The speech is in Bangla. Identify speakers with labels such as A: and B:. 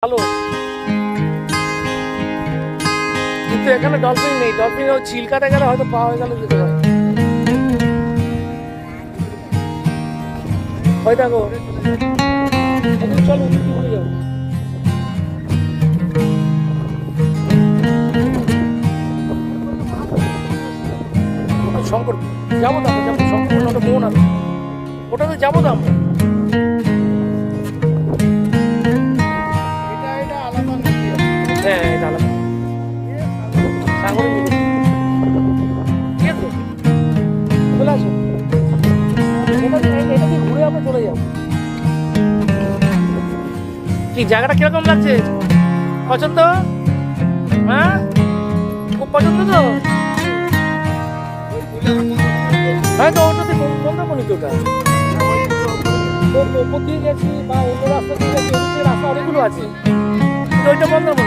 A: ভালো, কিন্তু এখানে ডলফিন নেই। ডলফিন চিলকাতে গেলে হয়তো পাওয়া গেল যেতে পারে। ওই দেখো, চলো চলে যাবো। শঙ্কর যাবো তো আমরা, যাবো শঙ্কর ওটা বোন আছে, ওটাতে যাবো তো আমরা। হ্যাঁ এটা আলাদা সাগরে মিলে, ঠিক আছে চলে আসো। এটা দিয়ে ঘুরে আমরা চলে যাবো। কি জায়গাটা কিরকম লাগছে? পছন্দ? হ্যাঁ খুব পছন্দ তো। হ্যাঁ তো ওটাতে মন্দারমণি তো, ওটা ওপর দিয়ে গেছি বা অন্য রাস্তা দিয়ে গেছি, রাস্তা অনেকগুলো আছে, তো ওইটা মন্দারমণি।